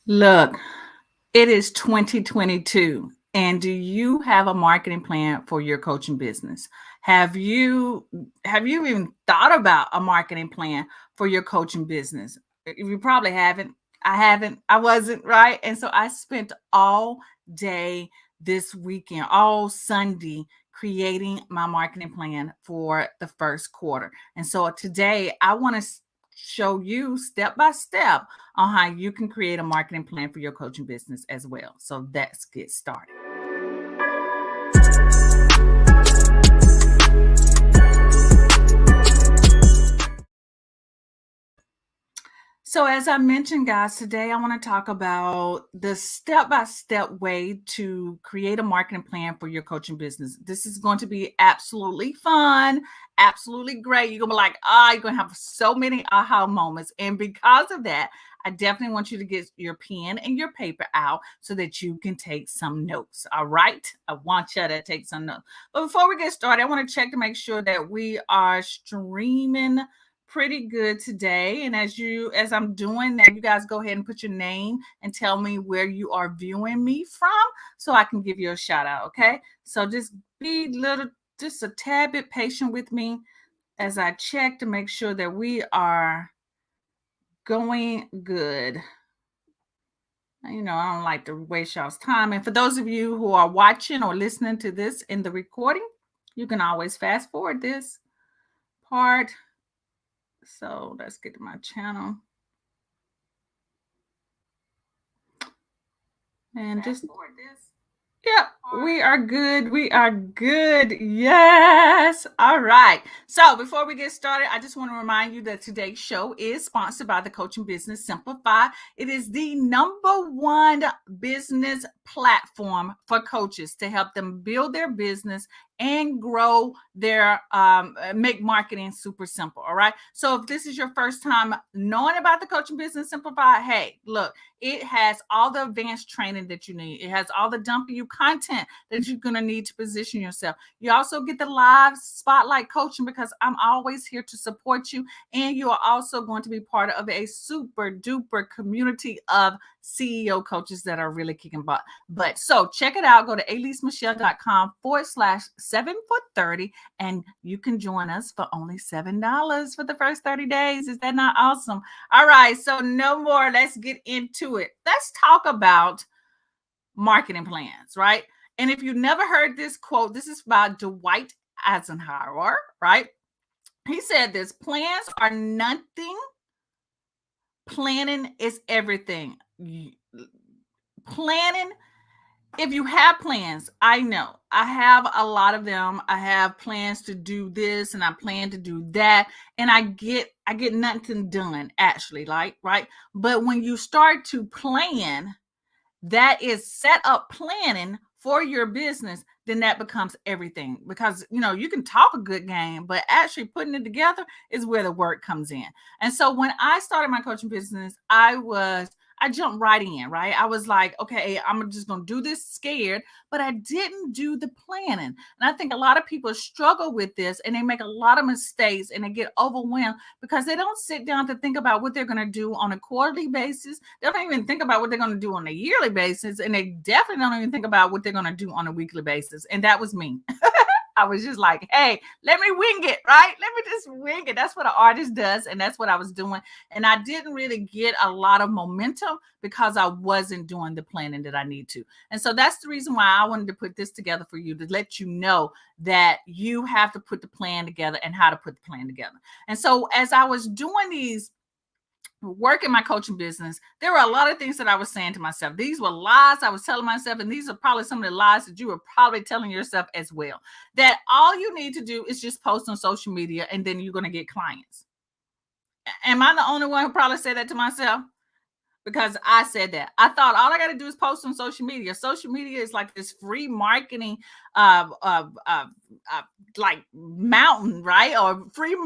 Look, it is 2022. And do you have a marketing plan for your coaching business? Have you have you even thought about a marketing plan for your coaching business? You probably haven't. I haven't. I wasn't, right? And so I spent all day this weekend, all Sunday, creating my marketing plan for the first quarter. And so today I want to show you step by step on how you can create a marketing plan for your coaching business as well. So let's get started. So, as I mentioned, guys, today I want to talk about the step by step way to create a marketing plan for your coaching business. This is going to be absolutely fun, absolutely great. You're going to be like, you're going to have so many aha moments. And because of that, I definitely want you to get your pen and your paper out so that you can take some notes. All right. I want you to take some notes. But before we get started, I want to check to make sure that we are streaming pretty good today. And as I'm doing that, you guys go ahead and put your name and tell me where you are viewing me from so I can give you a shout out. Okay. So just a tad bit patient with me as I check to make sure that we are going good. I don't like to waste y'all's time. And for those of you who are watching or listening to this in the recording, you can always fast forward this part. So let's get to my channel. And fast just forward this. Yep, we are good. We are good. Yes. All right. So before we get started, I just want to remind you that today's show is sponsored by the Coaching Business Simplified. It is the #1 business platform for coaches to help them build their business and grow their make marketing super simple. All right. So if this is your first time knowing about the Coaching Business Simplified, hey, look, it has all the advanced training that you need. It has all the dump you content that you're going to need to position yourself. You also get the live spotlight coaching because I'm always here to support you. And you are also going to be part of a super duper community of CEO coaches that are really kicking butt. But so check it out. Go to alisemichelle.com/7 for 30 and you can join us for only $7 for the first 30 days. Is that not awesome? All right. So no more. Let's get into it. Let's talk about marketing plans, right? And if you never heard this quote, this is by Dwight Eisenhower, right? He said this: plans are nothing, planning is everything. Planning, if you have plans, I know I have a lot of them. I have plans to do this and I plan to do that, and I get nothing done actually, like, right? But when you start to plan, that is set up planning for your business, then that becomes everything, because you can talk a good game, but actually putting it together is where the work comes in. And so when I started my coaching business, I jumped right in, right? I was like, okay, I'm just going to do this scared, but I didn't do the planning. And I think a lot of people struggle with this and they make a lot of mistakes and they get overwhelmed because they don't sit down to think about what they're going to do on a quarterly basis. They don't even think about what they're going to do on a yearly basis. And they definitely don't even think about what they're going to do on a weekly basis. And that was me. I was just like, hey, let me wing it, right? Let me just wing it. That's what an artist does. And that's what I was doing. And I didn't really get a lot of momentum because I wasn't doing the planning that I need to. And so that's the reason why I wanted to put this together for you, to let you know that you have to put the plan together and how to put the plan together. And so as I was doing these work in my coaching business, there were a lot of things that I was saying to myself. These were lies I was telling myself, and these are probably some of the lies that you were probably telling yourself as well. That all you need to do is just post on social media and then you're going to get clients. Am I the only one who probably said that to myself? Because I said that. I thought all I got to do is post on social media. Social media is like this free marketing like mountain, right? Or free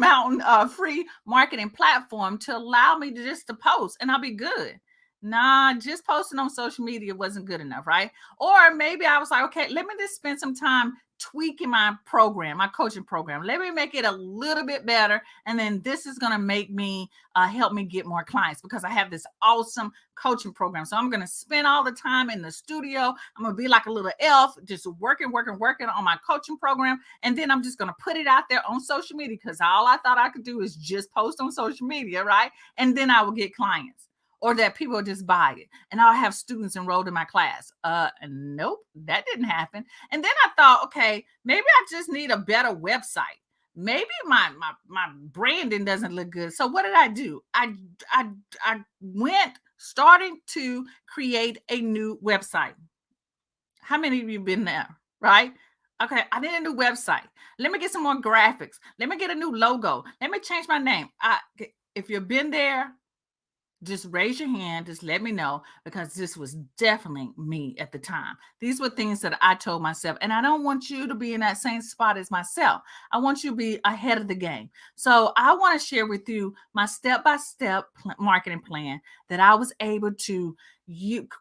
marketing platform to allow me to just to post and I'll be good. Nah, just posting on social media wasn't good enough, right? Or maybe I was like, okay, let me just spend some time tweaking my program, my coaching program. Let me make it a little bit better. And then this is going to make me help me get more clients because I have this awesome coaching program. So I'm going to spend all the time in the studio. I'm going to be like a little elf, just working on my coaching program. And then I'm just going to put it out there on social media because all I thought I could do is just post on social media, right? And then I will get clients. Or that people will just buy it and I'll have students enrolled in my class. Nope, that didn't happen. And then I thought, okay, maybe I just need a better website. Maybe my branding doesn't look good. So what did I do? I went starting to create a new website. How many of you been there? Right? Okay, I need a new website. Let me get some more graphics. Let me get a new logo. Let me change my name. If you've been there, just raise your hand. Just let me know because this was definitely me at the time. These were things that I told myself, and I don't want you to be in that same spot as myself. I want you to be ahead of the game. So I want to share with you my step-by-step marketing plan that I was able to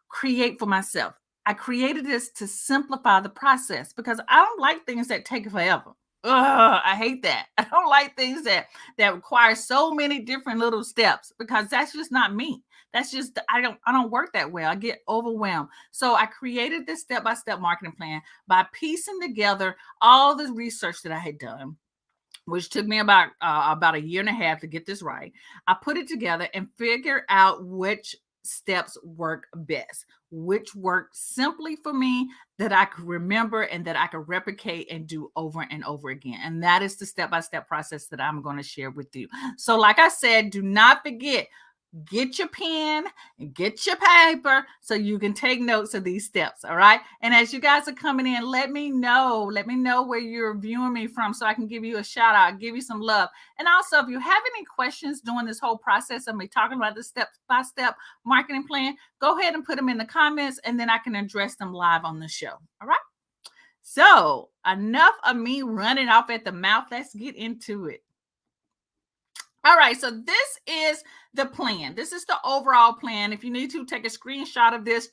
create for myself. I created this to simplify the process because I don't like things that take forever. Ugh, I hate that. I don't like things that require so many different little steps because that's just not me. That's just I don't work that way. I get overwhelmed. So I created this step-by-step marketing plan by piecing together all the research that I had done, which took me about a year and a half to get this right. I put it together and figured out which steps work best, which work simply for me that I could remember and that I could replicate and do over and over again. And that is the step-by-step process that I'm going to share with you. So like I said, do not forget, get your pen and get your paper so you can take notes of these steps. All right. And as you guys are coming in, let me know where you're viewing me from so I can give you a shout out, give you some love. And also, if you have any questions during this whole process of me talking about the step-by-step marketing plan, go ahead and put them in the comments and then I can address them live on the show. All right. So enough of me running off at the mouth. Let's get into it. All right, so this is the plan. This is the overall plan. If you need to take a screenshot of this,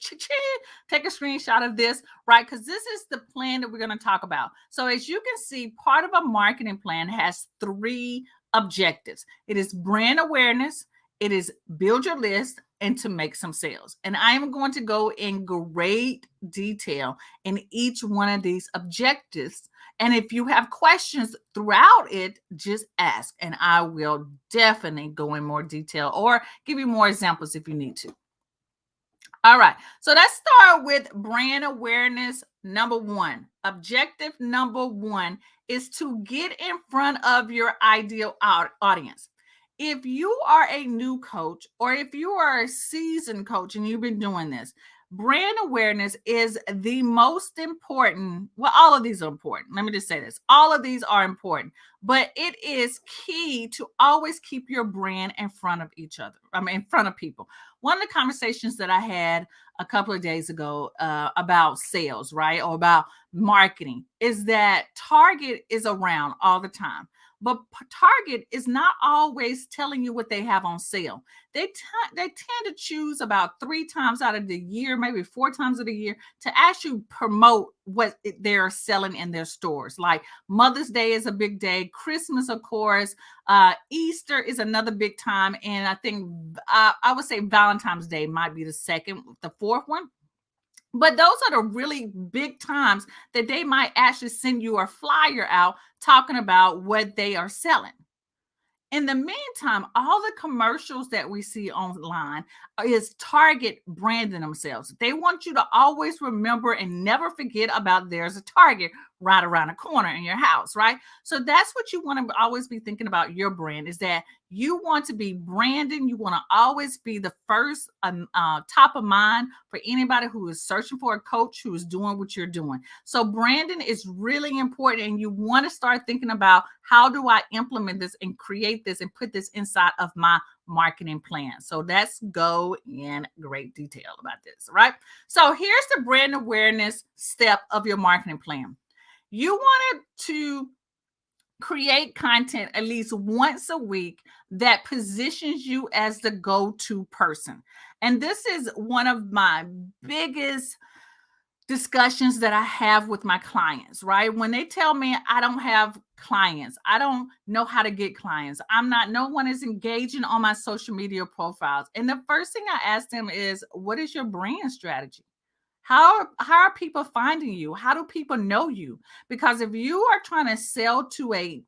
take a screenshot of this, right? Because this is the plan that we're going to talk about. So as you can see, part of a marketing plan has 3 objectives. It is brand awareness, it is build your list, and to make some sales. And I am going to go in great detail in each one of these objectives. And if you have questions throughout it, just ask, and I will definitely go in more detail or give you more examples if you need to. All right, so let's start with brand awareness. Number 1, objective number 1 is to get in front of your ideal audience. If you are a new coach or if you are a seasoned coach and you've been doing this, brand awareness is the most important. Well, all of these are important. Let me just say this. All of these are important, but it is key to always keep your brand in front of each other. In front of people. One of the conversations that I had a couple of days ago about sales, right? Or about marketing is that Target is around all the time. But Target is not always telling you what they have on sale. They tend to choose about 3 times out of the year, maybe 4 times of the year, to actually promote what they're selling in their stores. Like Mother's Day is a big day, Christmas, of course, Easter is another big time, and I think I would say Valentine's Day might be the 4th one. But those are the really big times that they might actually send you a flyer out talking about what they are selling. In the meantime, all the commercials that we see online is Target branding themselves. They want you to always remember and never forget about there's a Target right around the corner in your house, right? So that's what you want to always be thinking about your brand, is that you want to be branding. You want to always be the first top of mind for anybody who is searching for a coach who is doing what you're doing. So branding is really important, and you want to start thinking about, how do I implement this and create this and put this inside of my marketing plan? So let's go in great detail about this, right? So here's the brand awareness step of your marketing plan. You wanted to create content at least once a week that positions you as the go-to person. And this is one of my biggest discussions that I have with my clients, right? When they tell me I don't have clients, I don't know how to get clients, no one is engaging on my social media profiles. And the first thing I ask them is, what is your brand strategy? How are people finding you? How do people know you? Because if you are trying to sell to a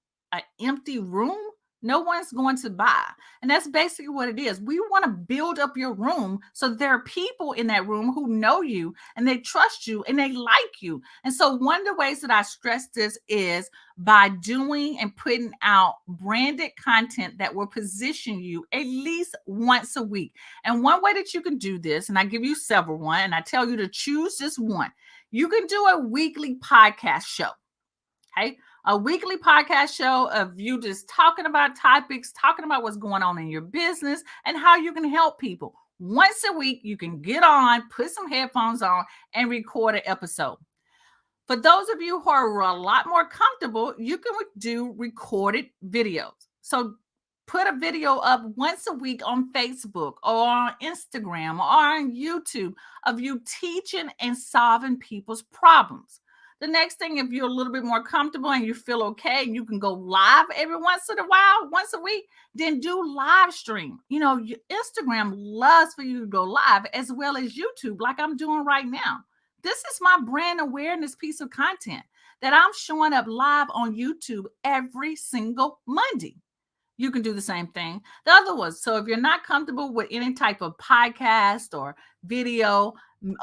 empty room, no one's going to buy. And that's basically what it is. We want to build up your room so there are people in that room who know you and they trust you and they like you. And so one of the ways that I stress this is by doing and putting out branded content that will position you at least once a week. And one way that you can do this, and I give you several one, and I tell you to choose just one. You can do a weekly podcast show. Okay. A weekly podcast show of you just talking about topics, talking about what's going on in your business and how you can help people. Once a week, you can get on, put some headphones on, and record an episode. For those of you who are a lot more comfortable, you can do recorded videos. So put a video up once a week on Facebook or on Instagram or on YouTube of you teaching and solving people's problems. The next thing, if you're a little bit more comfortable and you feel okay, and you can go live every once in a while, once a week, then do live stream. Instagram loves for you to go live as well as YouTube, like I'm doing right now. This is my brand awareness piece of content that I'm showing up live on YouTube every single Monday. You can do the same thing. The other was, so if you're not comfortable with any type of podcast or video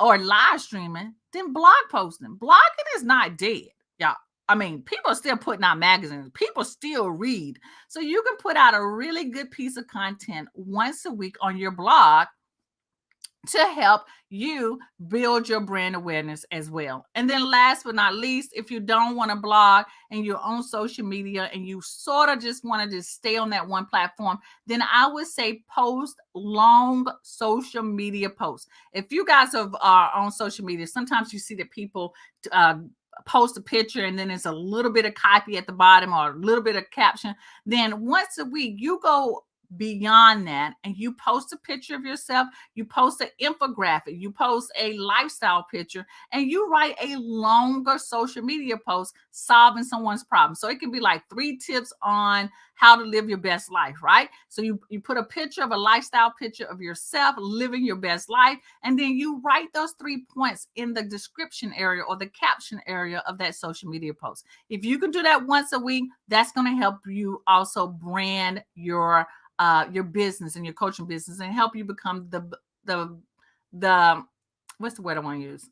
or live streaming, then blog posting. Blogging is not dead, y'all. I mean, people are still putting out magazines. People still read. So you can put out a really good piece of content once a week on your blog to help you build your brand awareness as well. And then last but not least, if you don't want to blog and you're on social media and you sort of just want to just stay on that one platform, then I would say post long social media posts. If you guys are on social media, sometimes you see that people post a picture and then there's a little bit of copy at the bottom or a little bit of caption. Then once a week, you go beyond that and you post a picture of yourself, you post an infographic, you post a lifestyle picture, and you write a longer social media post solving someone's problem. So it can be like 3 tips on how to live your best life, right? So you put a picture of a lifestyle picture of yourself living your best life, and then you write those 3 points in the description area or the caption area of that social media post. If you can do that once a week, that's going to help you also brand your business and your coaching business and help you become the what's the word I want to use?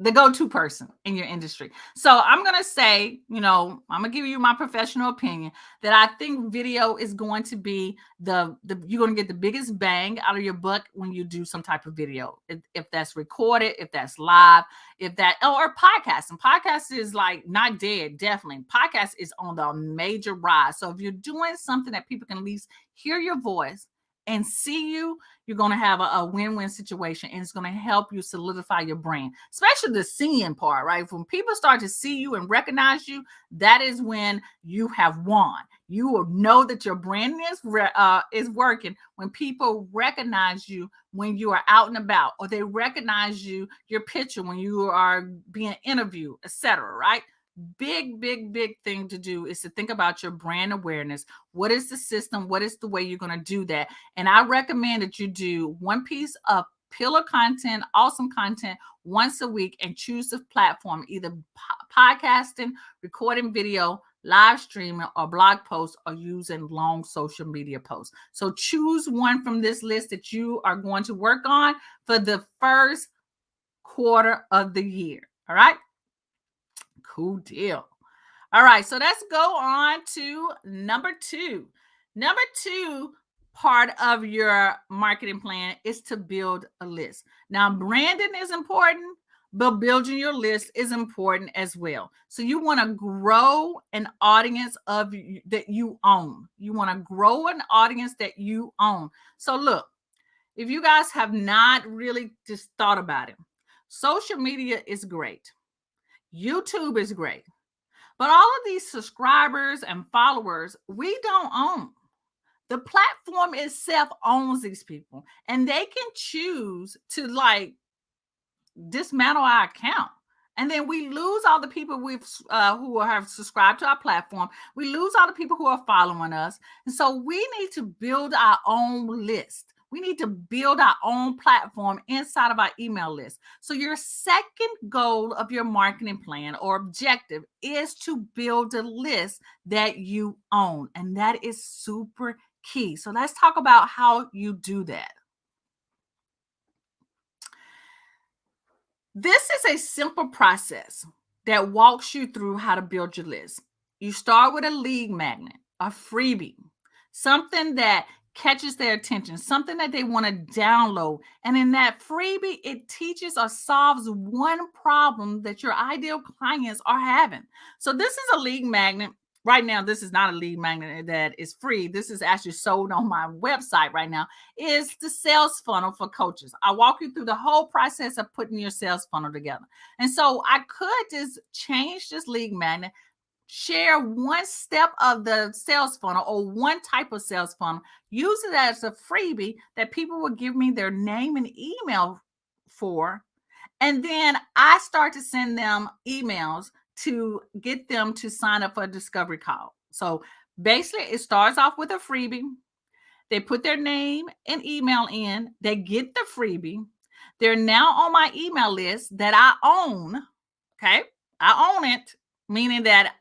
The go-to person in your industry. So I'm going to say, I'm going to give you my professional opinion that I think video is going to be you're going to get the biggest bang out of your buck when you do some type of video. If that's recorded, if that's live, or podcast. And podcast is like not dead, definitely. Podcast is on the major rise. So if you're doing something that people can at least hear your voice and see you, you're going to have a win-win situation, and it's going to help you solidify your brand, especially the seeing part, right? When people start to see you and recognize you, that is when you have won. You will know that your brand is working when people recognize you when you are out and about, or they recognize your picture when you are being interviewed, etc., right? Big thing to do is to think about your brand awareness. What is the system? What is the way you're going to do that? And I recommend that you do one piece of pillar content, awesome content once a week, and choose the platform, either podcasting, recording video, live streaming, or blog posts, or using long social media posts. So choose one from this list that you are going to work on for the first quarter of the year. All right. Cool deal. All right, so let's go on to number 2. Number 2 part of your marketing plan is to build a list. Now, branding is important, but building your list is important as well. So you want to grow an audience that you own. You want to grow an audience that you own. So look, if you guys have not really just thought about it, social media is great. YouTube is great. But all of these subscribers and followers, we don't own. The platform itself owns these people, and they can choose to dismantle our account. And then we lose all the people who have subscribed to our platform. We lose all the people who are following us. And so we need to build our own list. We need to build our own platform inside of our email list. So your second goal of your marketing plan or objective is to build a list that you own. And that is super key. So let's talk about how you do that. This is a simple process that walks you through how to build your list. You start with a lead magnet, a freebie, something that catches their attention, something that they want to download. And in that freebie, it teaches or solves one problem that your ideal clients are having. So this is a lead magnet. Right now, this is not a lead magnet that is free. This is actually sold on my website right now. Is the sales funnel for coaches. I walk you through the whole process of putting your sales funnel together. And so I could just change this lead magnet, share one step of the sales funnel or one type of sales funnel, use it as a freebie that people will give me their name and email for. And then I start to send them emails to get them to sign up for a discovery call. So basically, it starts off with a freebie. They put their name and email in, they get the freebie. They're now on my email list that I own. Okay. I own it, meaning that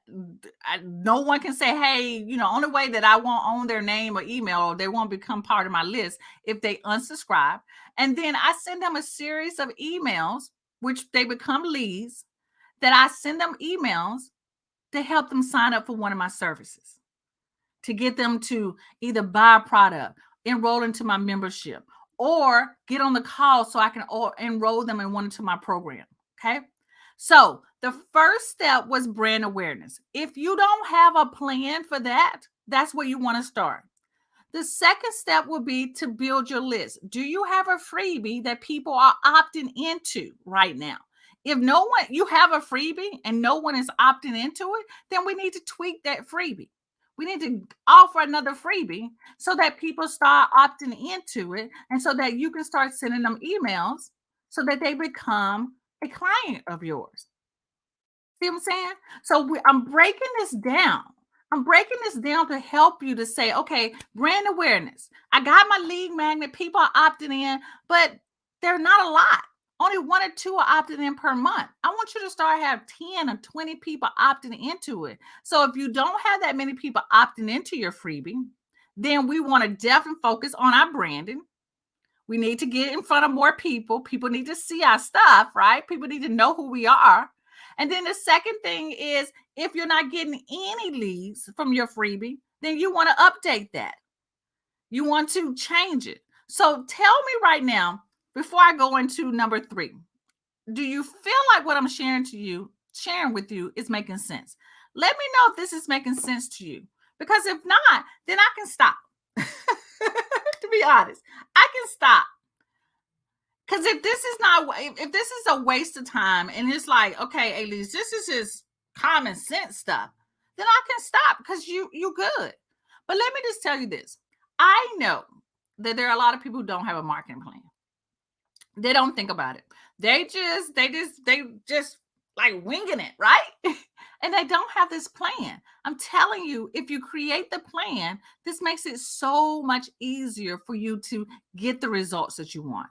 no one can say, hey, only way that I won't own their name or email or they won't become part of my list if they unsubscribe. And then I send them a series of emails, which they become leads, that I send them emails to help them sign up for one of my services, to get them to either buy a product, enroll into my membership, or get on the call so I can enroll them in one into my program. Okay. So the first step was brand awareness. If you don't have a plan for that, that's where you want to start. The second step would be to build your list. Do you have a freebie that people are opting into right now? If you have a freebie and no one is opting into it, then we need to tweak that freebie. We need to offer another freebie so that people start opting into it and so that you can start sending them emails so that they become a client of yours. See what I'm saying? So I'm breaking this down. I'm breaking this down to help you to say, okay, brand awareness. I got my lead magnet. People are opting in, but they're not a lot. Only 1 or 2 are opting in per month. I want you to start have 10 or 20 people opting into it. So if you don't have that many people opting into your freebie, then we want to definitely focus on our branding. We need to get in front of more people. People need to see our stuff, right? People need to know who we are. And then the second thing is, if you're not getting any leads from your freebie, then you want to update that. You want to change it. So tell me right now, before I go into number 3, do you feel like what I'm sharing with you is making sense? Let me know if this is making sense to you. Because if not, then I can stop. To be honest, I can stop. Because if this is a waste of time and it's like, okay, Elise, this is just common sense stuff, then I can stop because you good. But let me just tell you this. I know that there are a lot of people who don't have a marketing plan. They don't think about it. They just like winging it, right? And they don't have this plan. I'm telling you, if you create the plan, this makes it so much easier for you to get the results that you want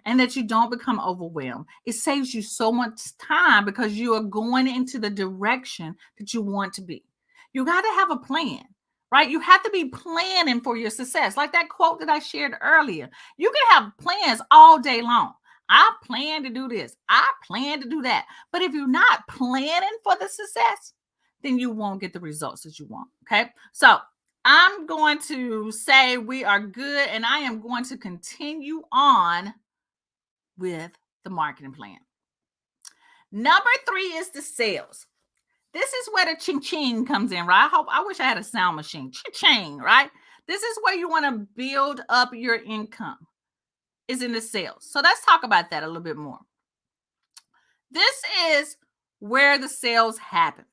and that you don't become overwhelmed. It saves you so much time because you are going into the direction that you want to be. You got to have a plan, right? You have to be planning for your success. Like that quote that I shared earlier. You can have plans all day long. I plan to do this. I plan to do that. But if you're not planning for the success, then you won't get the results that you want. Okay. So I'm going to say we are good, and I am going to continue on with the marketing plan. Number 3 is the sales. This is where the ching-ching comes in, right? I wish I had a sound machine. Ching-ching, right? This is where you want to build up your income, is in the sales. So let's talk about that a little bit more. This is where the sales happen.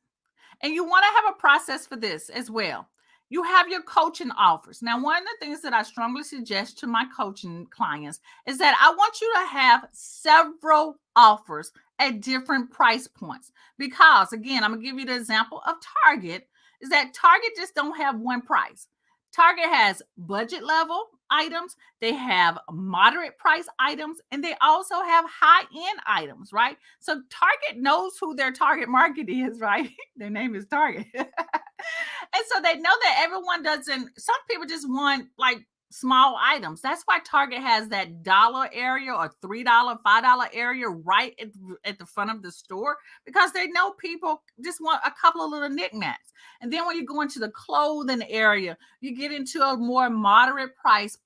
And you want to have a process for this as well. You have your coaching offers. Now, one of the things that I strongly suggest to my coaching clients is that I want you to have several offers at different price points. Because again, I'm gonna give you the example of Target, is that Target just don't have one price. Target has budget level items, they have moderate price items, and they also have high end items, right? So Target knows who their target market is, right? Their name is Target. And so they know that everyone doesn't, some people just want like small items. That's why Target has that dollar area or $3, $5 area right at the front of the store, because they know people just want a couple of little knickknacks. And then when you go into the clothing area, you get into a more moderate price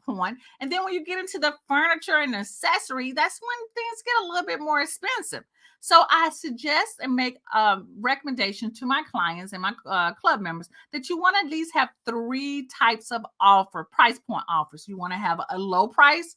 point. And then when you get into the furniture and accessory, that's when things get a little bit more expensive. So I suggest and make a recommendation to my clients and my club members that you want to at least have three types of price point offers. You want to have a low price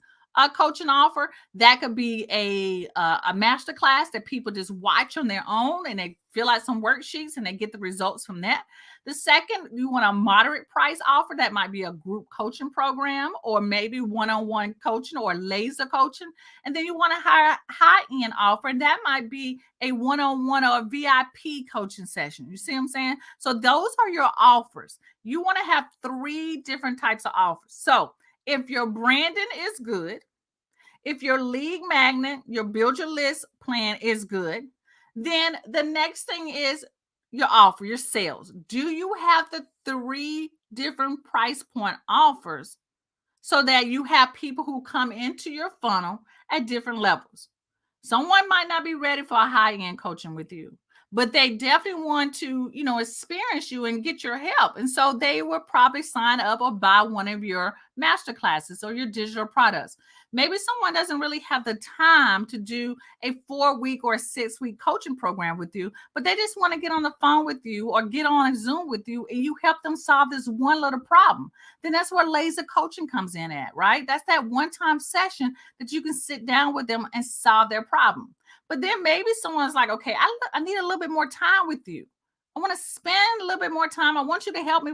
coaching offer. That could be a master class that people just watch on their own and they fill out some worksheets and they get the results from that. The second, you want a moderate price offer. That might be a group coaching program or maybe one-on-one coaching or laser coaching. And then you want a high-end offer, and that might be a one-on-one or a VIP coaching session. You see what I'm saying? So those are your offers. You want to have three different types of offers. So if your branding is good, if your lead magnet, your build your list plan is good, then the next thing is your offer, your sales. Do you have the three different price point offers so that you have people who come into your funnel at different levels? Someone might not be ready for a high-end coaching with you, but they definitely want to, experience you and get your help. And so they will probably sign up or buy one of your master classes or your digital products. Maybe someone doesn't really have the time to do a 4-week or a 6-week coaching program with you, but they just want to get on the phone with you or get on a Zoom with you and you help them solve this one little problem. Then that's where laser coaching comes in at, right? That's that one-time session that you can sit down with them and solve their problem. But then maybe someone's like, okay, I need a little bit more time with you. I want to spend a little bit more time. I want you to help me,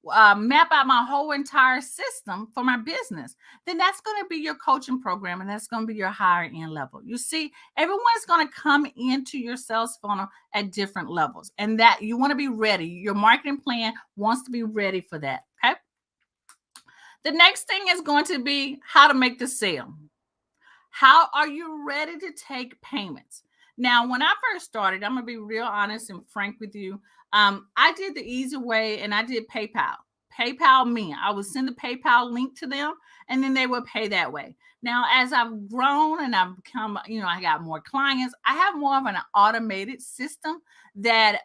map out my whole entire system for my business. Then that's going to be your coaching program, and that's going to be your higher end level. You see, everyone's going to come into your sales funnel at different levels, and that you want to be ready. Your marketing plan wants to be ready for that. Okay. The next thing is going to be how to make the sale. How are you ready to take payments? Now, when I first started, I'm going to be real honest and frank with you. I did the easy way and I did PayPal. PayPal me. I would send the PayPal link to them and then they would pay that way. Now, as I've grown and I've become, I got more clients, I have more of an automated system that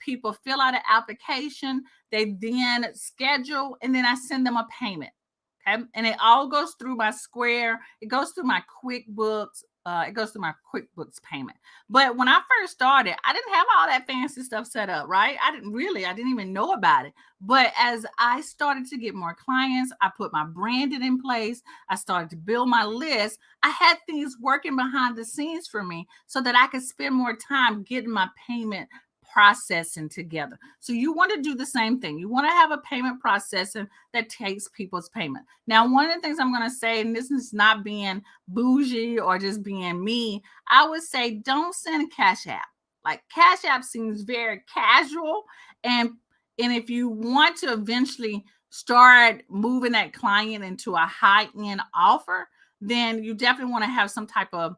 people fill out an application, they then schedule, and then I send them a payment. Okay. And it all goes through my Square. It goes through my QuickBooks. It goes through my QuickBooks payment. But when I first started, I didn't have all that fancy stuff set up, right? I didn't even know about it. But as I started to get more clients, I put my branding in place. I started to build my list. I had things working behind the scenes for me so that I could spend more time getting my payment processing together. So you want to do the same thing. You want to have a payment processing that takes people's payment. Now, one of the things I'm going to say, and this is not being bougie or just being me, I would say don't send Cash App. Like Cash App seems very casual. And if you want to eventually start moving that client into a high-end offer, then you definitely want to have some type of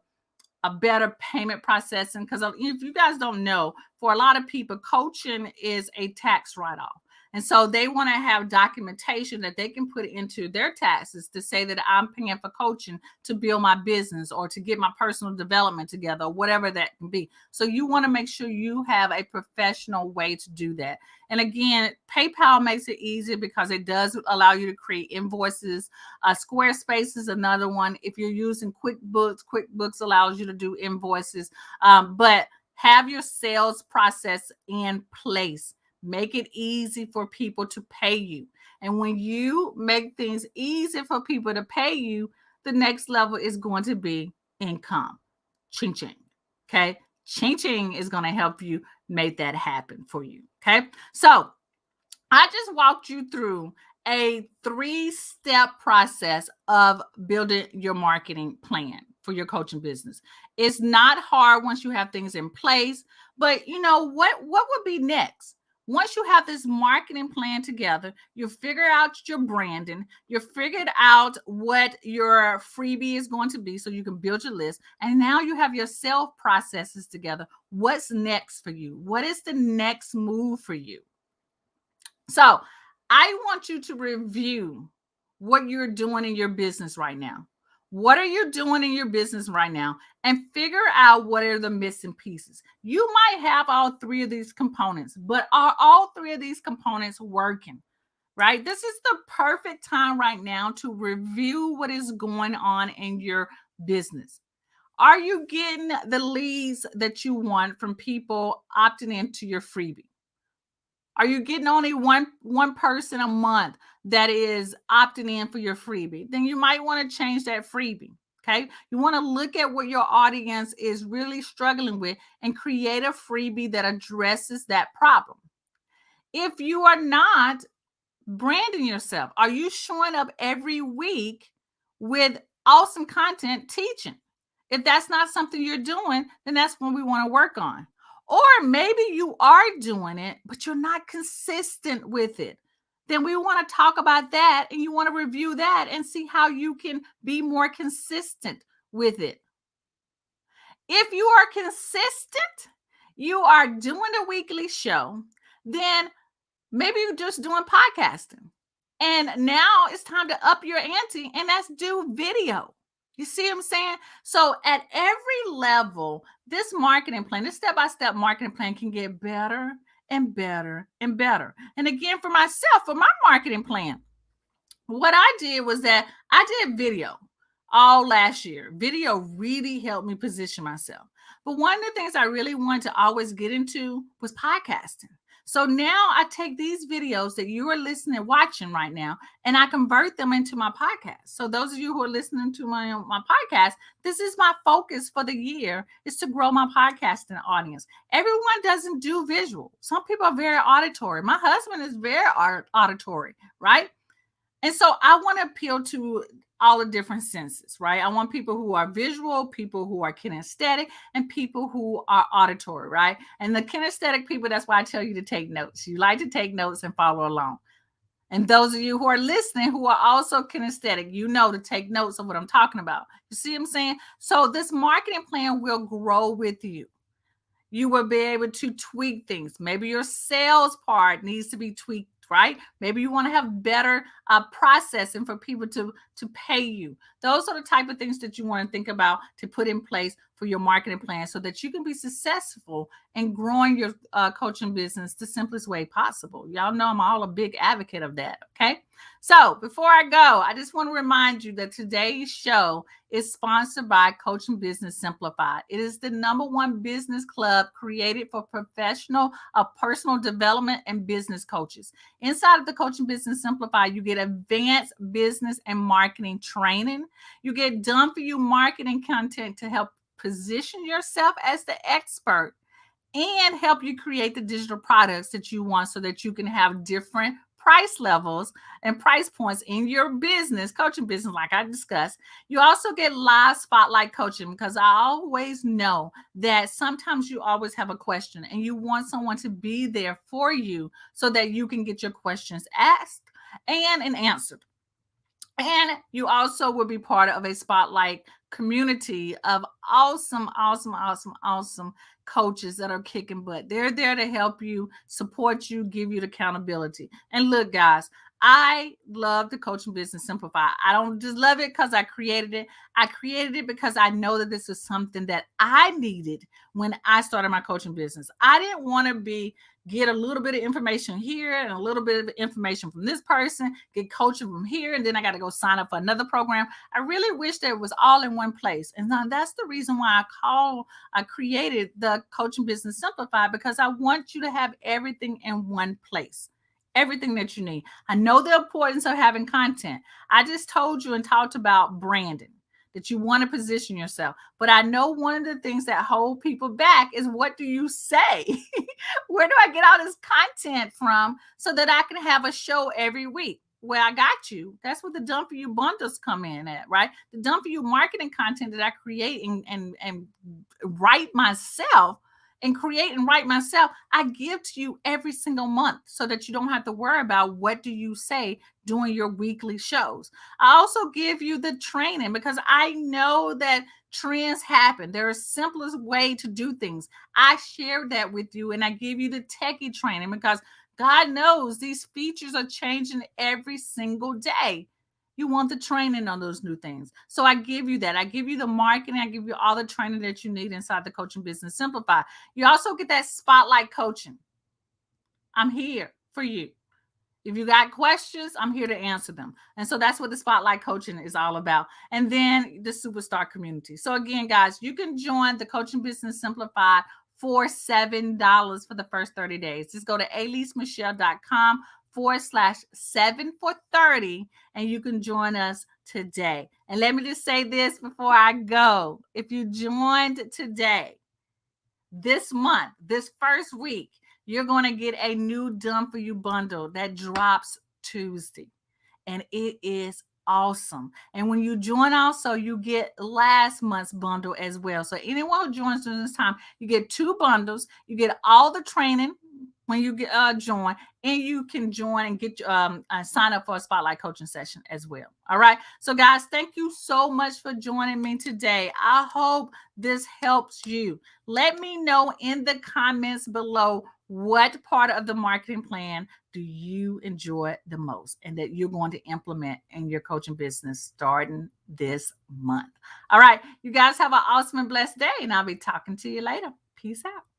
a better payment processing. Because if you guys don't know, for a lot of people, coaching is a tax write-off. And so they want to have documentation that they can put into their taxes to say that I'm paying for coaching to build my business or to get my personal development together, or whatever that can be. So you want to make sure you have a professional way to do that. And again, PayPal makes it easy because it does allow you to create invoices. Squarespace is another one. If you're using QuickBooks allows you to do invoices. But have your sales process in place. Make it easy for people to pay you. And when you make things easy for people to pay you, the next level is going to be income. Ching ching. Okay. Ching ching is going to help you make that happen for you. Okay. So I just walked you through a 3-step process of building your marketing plan for your coaching business. It's not hard once you have things in place, but you know what would be next? Once you have this marketing plan together, you figure out your branding, you figured out what your freebie is going to be so you can build your list, and now you have your sales processes together. What's next for you? What is the next move for you? So I want you to review what you're doing in your business right now. What are you doing in your business right now? And figure out what are the missing pieces. You might have all three of these components, but are all three of these components working? Right? This is the perfect time right now to review what is going on in your business. Are you getting the leads that you want from people opting into your freebie? Are you getting only one person a month that is opting in for your freebie? Then you might want to change that freebie. Okay. You want to look at what your audience is really struggling with and create a freebie that addresses that problem. If you are not branding yourself, are you showing up every week with awesome content teaching? If that's not something you're doing, then that's what we want to work on. Or maybe you are doing it, but you're not consistent with it. Then we want to talk about that, and you want to review that and see how you can be more consistent with it. If you are consistent, you are doing a weekly show, then maybe you're just doing podcasting. And now it's time to up your ante, and that's do video. You see what I'm saying? So at every level, this marketing plan, this step-by-step marketing plan can get better and better and better. And again, for myself, for my marketing plan, what I did was that I did video all last year. Video really helped me position myself. But one of the things I really wanted to always get into was podcasting. So now I take these videos that you are listening and watching right now, and I convert them into my podcast. So those of you who are listening to my podcast, this is my focus for the year, is to grow my podcasting audience. Everyone doesn't do visual. Some people are very auditory. My husband is very auditory, right? And so I want to appeal to all the different senses, right? I want people who are visual, people who are kinesthetic, and people who are auditory, right? And the kinesthetic people, that's why I tell you to take notes. You like to take notes and follow along. And those of you who are listening who are also kinesthetic, you know to take notes of what I'm talking about. You see what I'm saying? So this marketing plan will grow with you. You will be able to tweak things. Maybe your sales part needs to be tweaked, right? Maybe you want to have better processing for people to pay you. Those are the type of things that you want to think about to put in place for your marketing plan so that you can be successful in growing your coaching business the simplest way possible. Y'all know I'm all a big advocate of that, okay? So before I go, I just want to remind you that today's show is sponsored by Coaching Business Simplified. It is the #1 business club created for professional personal development and business coaches. Inside of the Coaching Business Simplified, you get advanced business and marketing training. You get done for you marketing content to help position yourself as the expert and help you create the digital products that you want so that you can have different price levels and price points in your business, coaching business, like I discussed. You also get live spotlight coaching because I always know that sometimes you always have a question and you want someone to be there for you so that you can get your questions asked and answered. And you also will be part of a spotlight community of awesome coaches that are kicking butt. They're there to help you, support you, give you the accountability. And look, guys, I love the Coaching Business Simplified. I don't just love it because I created it. I created it because I know that this is something that I needed when I started my coaching business. I didn't want to get a little bit of information here and a little bit of information from this person, get coaching from here, and then I got to go sign up for another program. I really wish that it was all in one place. And that's the reason why I created the Coaching Business Simplified, because I want you to have everything in one place. Everything that you need. I know the importance of having content. I just told you and talked about branding. that you want to position yourself. But I know one of the things that hold people back is, what do you say? Where do I get all this content from so that I can have a show every week? Well, I got you. That's what the Done For You bundles come in at, right? The Done For You marketing content that I create and write myself and create and write myself, I give to you every single month so that you don't have to worry about what do you say during your weekly shows. I also give you the training because I know that trends happen. There is simplest way to do things. I share that with you, and I give you the techie training because God knows these features are changing every single day. You want the training on those new things. So I give you that. I give you the marketing. I give you all the training that you need inside the Coaching Business Simplified. You also get that spotlight coaching. I'm here for you. If you got questions, I'm here to answer them. And so that's what the Spotlight Coaching is all about. And then the Superstar Community. So again, guys, you can join the Coaching Business Simplified for $7 for the first 30 days. Just go to alisemichelle.com/7 for 30, and you can join us today. And let me just say this before I go. If you joined today, this month, this first week, you're going to get a new Done For You bundle that drops Tuesday. And it is awesome. And when you join also, you get last month's bundle as well. So anyone who joins during this time, you get 2 bundles. You get all the training when you get join, and you can join and get sign up for a Spotlight Coaching session as well. All right. So guys, thank you so much for joining me today. I hope this helps you. Let me know in the comments below, what part of the marketing plan do you enjoy the most and that you're going to implement in your coaching business starting this month. All right. You guys have an awesome and blessed day, and I'll be talking to you later. Peace out.